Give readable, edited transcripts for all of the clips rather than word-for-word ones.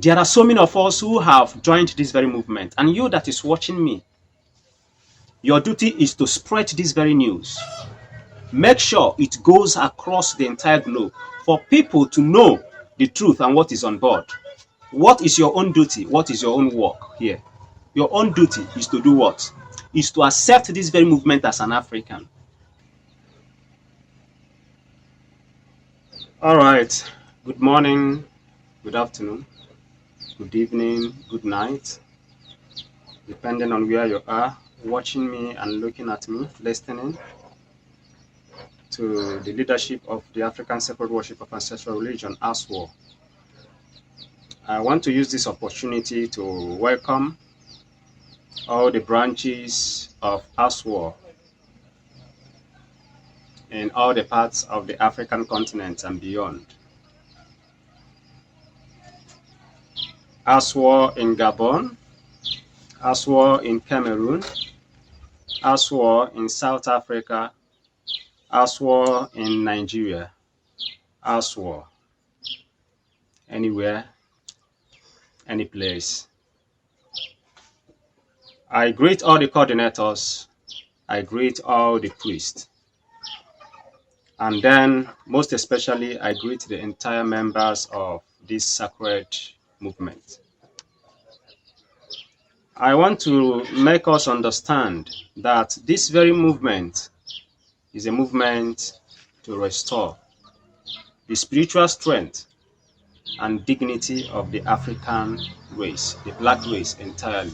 There are so many of us who have joined this very movement, and you that is watching me, your duty is to spread this very news. Make sure it goes across the entire globe for people to know the truth and what is on board. What is your own duty? What is your own work here? Your own duty is to do what? Is to accept this very movement as an African. All right. Good morning, good afternoon, good evening, good night, depending on where you are watching me and looking at me, listening to the leadership of the African Separate Worship of Ancestral Religion, ASWAR. I want to use this opportunity to welcome all the branches of ASWAR in all the parts of the African continent and beyond. ASWAR in Gabon, ASWAR in Cameroon, ASWAR in South Africa, ASWAR in Nigeria, ASWAR anywhere, any place. I greet all the coordinators, I greet all the priests, and then most especially I greet the entire members of this sacred movement. I want to make us understand that this very movement is a movement to restore the spiritual strength and dignity of the African race, the black race entirely.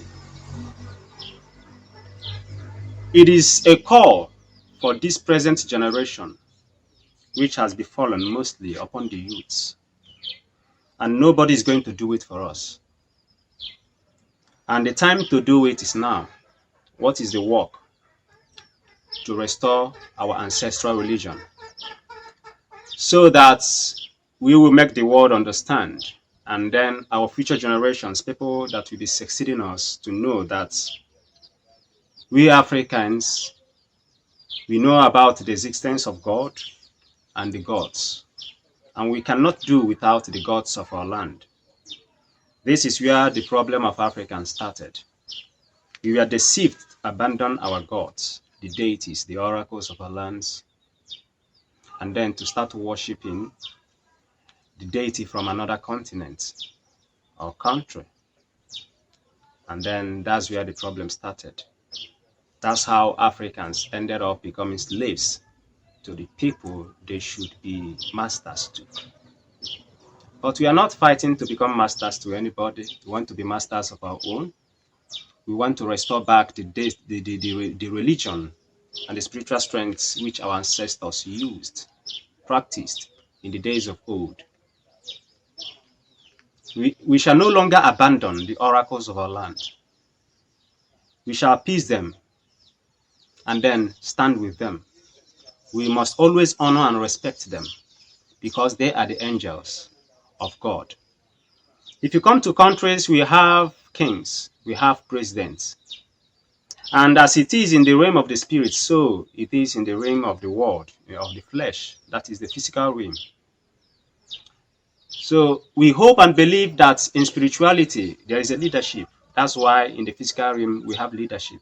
It is a call for this present generation, which has befallen mostly upon the youths, and nobody is going to do it for us. And the time to do it is now. What is the work? To restore our ancestral religion, so that we will make the world understand, and then our future generations, people that will be succeeding us, to know that we Africans, we know about the existence of God and the gods, and we cannot do without the gods of our land. This is where the problem of Africans started. We were deceived to abandon our gods, the deities, the oracles of our lands, and then to start worshipping the deity from another continent or country. And then that's where the problem started. That's how Africans ended up becoming slaves to the people they should be masters to. But we are not fighting to become masters to anybody. We want to be masters of our own. We want to restore back the religion and the spiritual strengths which our ancestors used, practiced in the days of old. We shall no longer abandon the oracles of our land. We shall appease them and then stand with them. We must always honor and respect them, because they are the angels of God. If you come to countries, we have kings, we have presidents. And as it is in the realm of the spirit, so it is in the realm of the world, of the flesh, that is the physical realm. So we hope and believe that in spirituality, there is a leadership. That's why in the physical realm, we have leadership.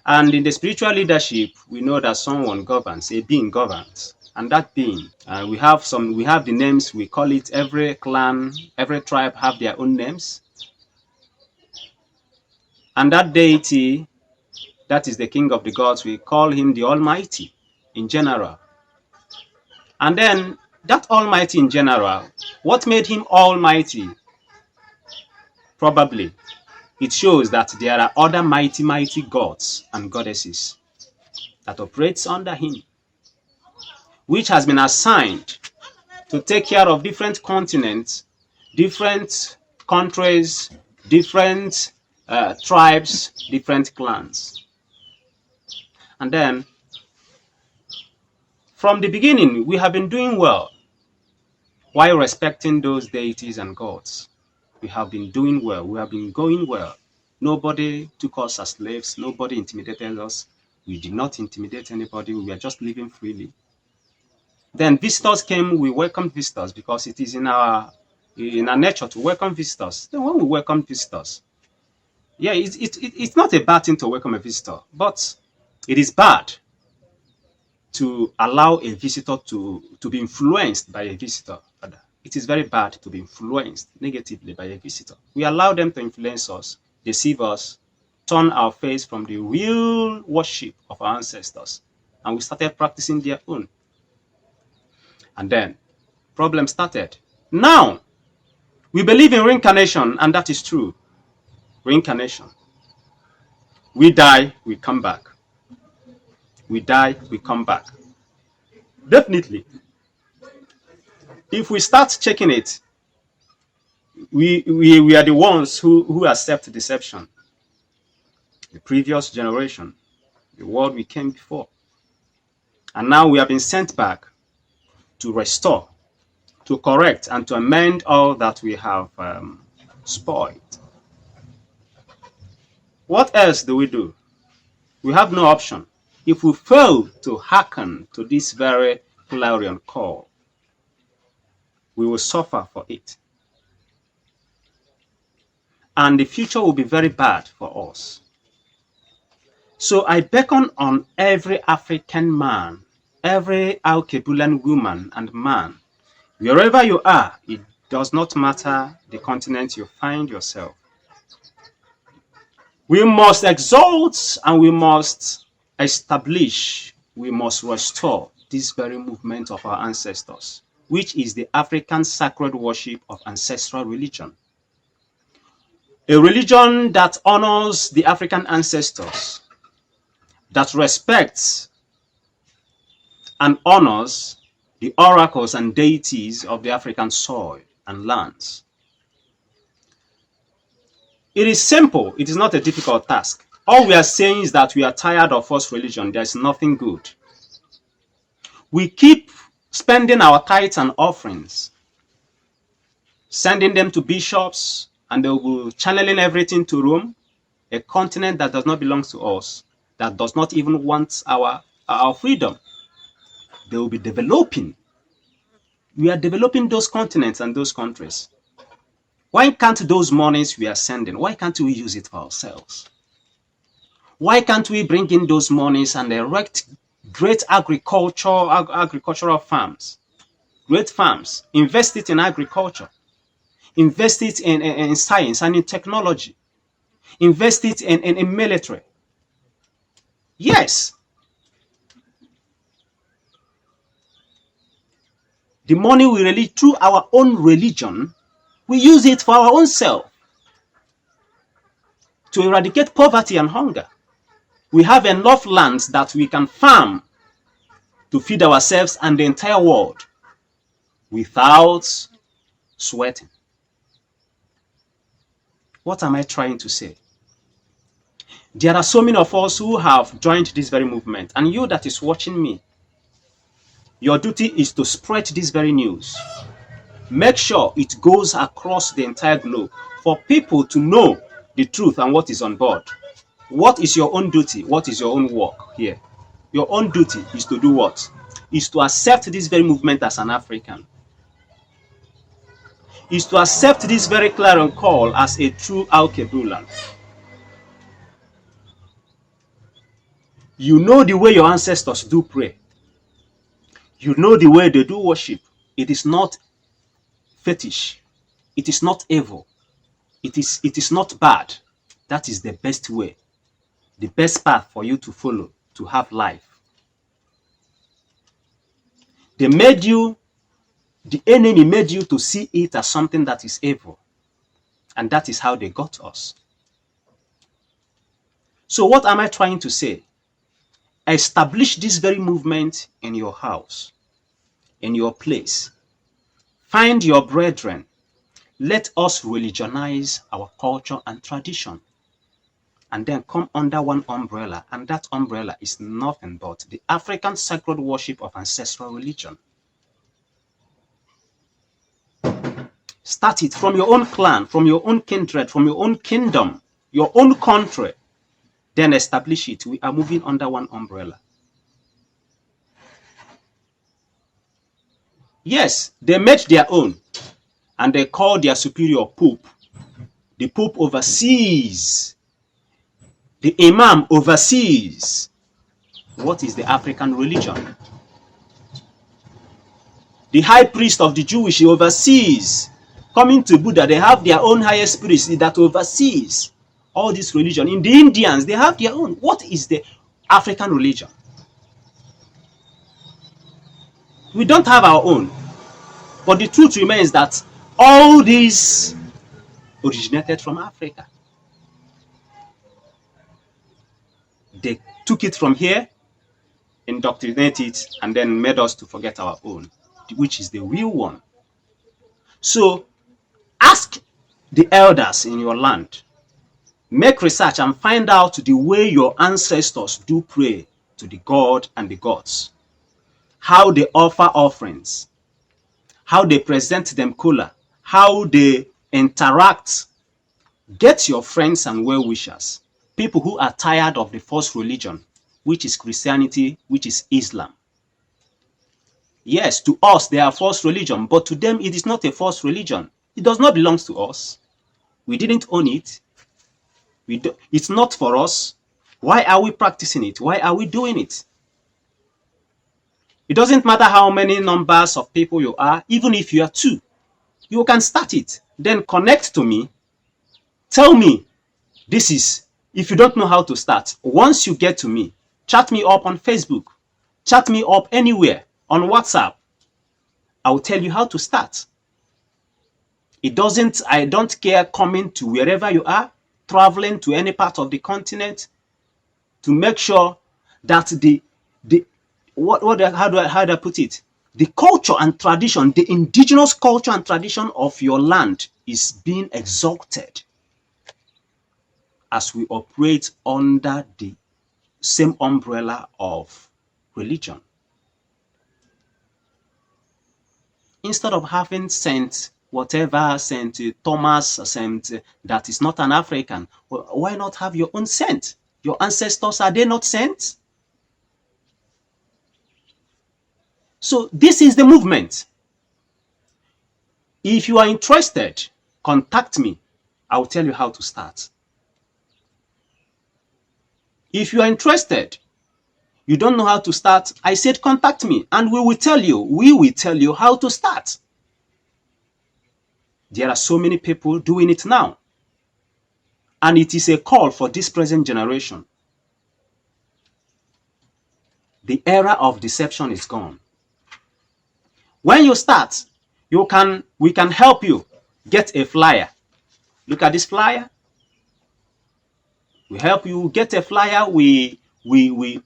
And in the spiritual leadership, we know that someone governs, a being governs. And that being, we have the names, we call it, every clan, every tribe have their own names. And that deity, that is the king of the gods, we call him the Almighty in general. And then that Almighty in general, what made him Almighty? Probably it shows that there are other mighty gods and goddesses that operates under him, which has been assigned to take care of different continents, different countries, different tribes, different clans. And then, from the beginning, we have been doing well while respecting those deities and gods. We have been doing well. We have been going well. Nobody took us as slaves. Nobody intimidated us. We did not intimidate anybody. We were just living freely. Then visitors came. We welcomed visitors because it is in our in our nature to welcome visitors. Then when we welcome visitors, yeah, it's not a bad thing to welcome a visitor, but it is bad to allow a visitor to be influenced by a visitor. It is very bad to be influenced negatively by a visitor. We allow them to influence us, deceive us, turn our face from the real worship of our ancestors, and we started practicing their own. And then problem started. Now, we believe in reincarnation, and that is true. Reincarnation. We die, we come back. We die, we come back. Definitely. If we start checking it, we are the ones who accept deception. The previous generation, the world we came before. And now we have been sent back to restore, to correct, and to amend all that we have spoiled. What else do? We have no option. If we fail to hearken to this very clarion call, we will suffer for it. And the future will be very bad for us. So I beckon on every African man, every Alkebulan woman and man, wherever you are, it does not matter the continent you find yourself. We must exalt and we must establish, we must restore this very movement of our ancestors, which is the African sacred worship of ancestral religion. A religion that honors the African ancestors, that respects and honors the oracles and deities of the African soil and lands. It is simple. It is not a difficult task. All we are saying is that we are tired of false religion. There is nothing good. We keep spending our tithes and offerings, sending them to bishops, and they will channeling everything to Rome, a continent that does not belong to us, that does not even want our freedom. They will be developing. We are developing those continents and those countries. Why can't those monies we are sending, why can't we use it for ourselves? Why can't we bring in those monies and erect great agricultural farms, great farms, invest it in agriculture, invest it in science and in technology, invest it in military? Yes. The money we release through our own religion, we use it for our own self to eradicate poverty and hunger. We have enough lands that we can farm to feed ourselves and the entire world without sweating. What am I trying to say? There are so many of us who have joined this very movement, and you that is watching me, your duty is to spread this very news. Make sure it goes across the entire globe for people to know the truth and what is on board. What is your own duty? What is your own work here? Your own duty is to do what? Is to accept this very movement as an African. Is to accept this very clarion call as a true Alkebulan. You know the way your ancestors do pray. You know the way they do worship. It is not fetish. It is not evil. It is not bad. That is the best way, the best path for you to follow, to have life. They made you, the enemy made you to see it as something that is evil. And that is how they got us. So what am I trying to say? Establish this very movement in your house, in your place. Find your brethren. Let us religionize our culture and tradition. And then come under one umbrella. And that umbrella is nothing but the African sacred worship of ancestral religion. Start it from your own clan, from your own kindred, from your own kingdom, your own country. Then establish it. We are moving under one umbrella. Yes, they made their own. and they call their superior Pope. The Pope oversees. The Imam oversees. What is the African religion? The high priest of the Jewish oversees. Coming to Buddha, they have their own highest priest that oversees all this religion. In the Indians, they have their own. What is the African religion? We don't have our own. But the truth remains that all these originated from Africa. They took it from here, indoctrinated it, and then made us to forget our own, which is the real one. So ask the elders in your land. Make research and find out the way your ancestors do pray to the God and the gods. How they offer offerings. How they present them cooler. How they interact. Get your friends and well-wishers. People who are tired of the false religion, which is Christianity, which is Islam. Yes, to us they are false religion, but to them it is not a false religion. It does not belong to us. We didn't own it. It's not for us. Why are we practicing it? Why are we doing it? It doesn't matter how many numbers of people you are, even if you are 2. You can start it. Then connect to me. Tell me, this is, if you don't know how to start, once you get to me, chat me up on Facebook, chat me up anywhere, on WhatsApp. I will tell you how to start. I don't care coming to wherever you are, traveling to any part of the continent, to make sure that how do I put it? The culture and tradition, the indigenous culture and tradition of your land is being exalted as we operate under the same umbrella of religion. Instead of having Saint Thomas, Saint that is not an African, why not have your own saint? Your ancestors, are they not saints? So this is the movement. If you are interested, contact me. I will tell you how to start. If you are interested, you don't know how to start, I said contact me and we will tell you how to start. There are so many people doing it now. And it is a call for this present generation. The era of deception is gone. When you start, we can help you get a flyer. Look at this flyer. We help you get a flyer. We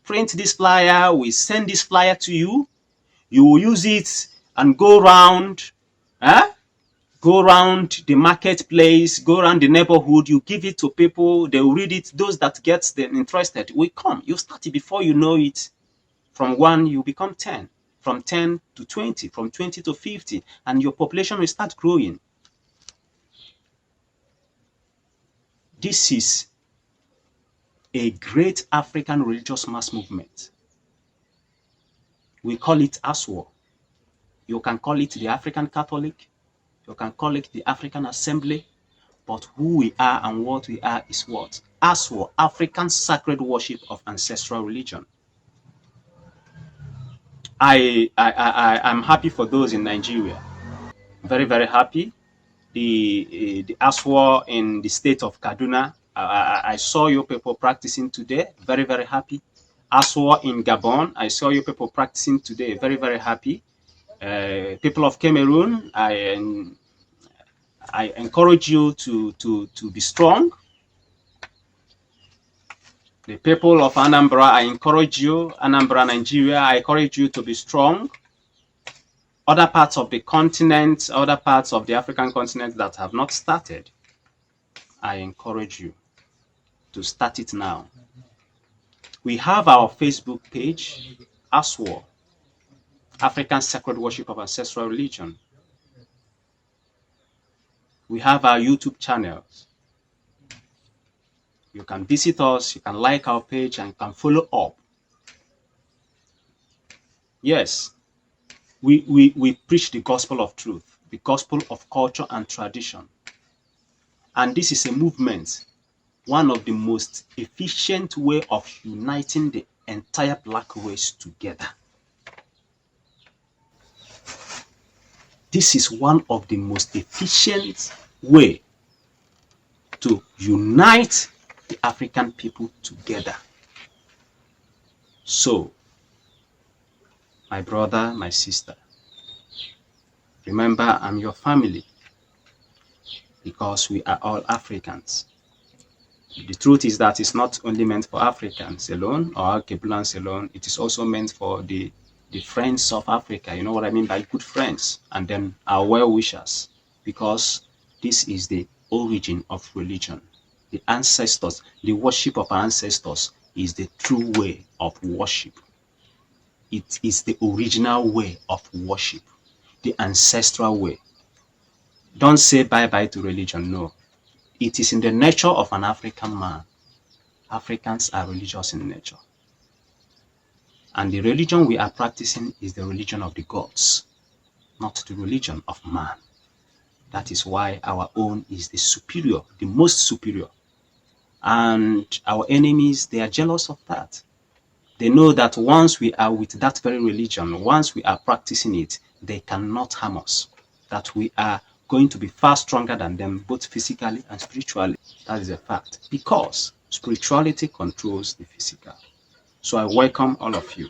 print this flyer. We send this flyer to you. You will use it and go around. Go around the marketplace. Go around the neighborhood. You give it to people. They will read it. Those that get them interested will come. You start it before you know it. From 1, you become 10. From 10 to 20. From 20 to 50. And your population will start growing. This is a great African religious mass movement. We call it ASWAR. You can call it the African Catholic. You can call it the African Assembly. But who we are and what we are is what? ASWAR, African Sacred Worship of Ancestral Religion. I'm happy for those in Nigeria. Very, very happy. The ASWAR in the state of Kaduna, I saw you people practicing today. Very, very happy. ASWAR in Gabon, I saw you people practicing today. Very, very happy. People of Cameroon, I encourage you to be strong. The people of Anambra, I encourage you. Anambra, Nigeria, I encourage you to be strong. Other parts of the continent, other parts of the African continent that have not started, I encourage you to start it now. We have our Facebook page, ASWAR, African Sacred Worship of Ancestral Religion. We have our YouTube channels. You can visit us, you can like our page, and you can follow up. Yes, we preach the gospel of truth. the gospel of culture and tradition. And this is a movement, one of the most efficient way of uniting the entire black race together. This is one of the most efficient way to unite the African people together. So, my brother, my sister, remember, I'm your family because we are all Africans. The truth is that it's not only meant for Africans alone or Kebulans alone, it is also meant for the friends of Africa. You know what I mean by good friends, and then our well-wishers, because this is the origin of religion. The ancestors, the worship of our ancestors is the true way of worship. It is the original way of worship, the ancestral way. Don't say bye-bye to religion, no. It is in the nature of an African man. Africans are religious in nature. And the religion we are practicing is the religion of the gods, not the religion of man. That is why our own is the superior, the most superior. And our enemies, they are jealous of that. They know that once we are with that very religion, once we are practicing it, they cannot harm us. That we are going to be far stronger than them, both physically and spiritually. That is a fact, because spirituality controls the physical. So I welcome all of you.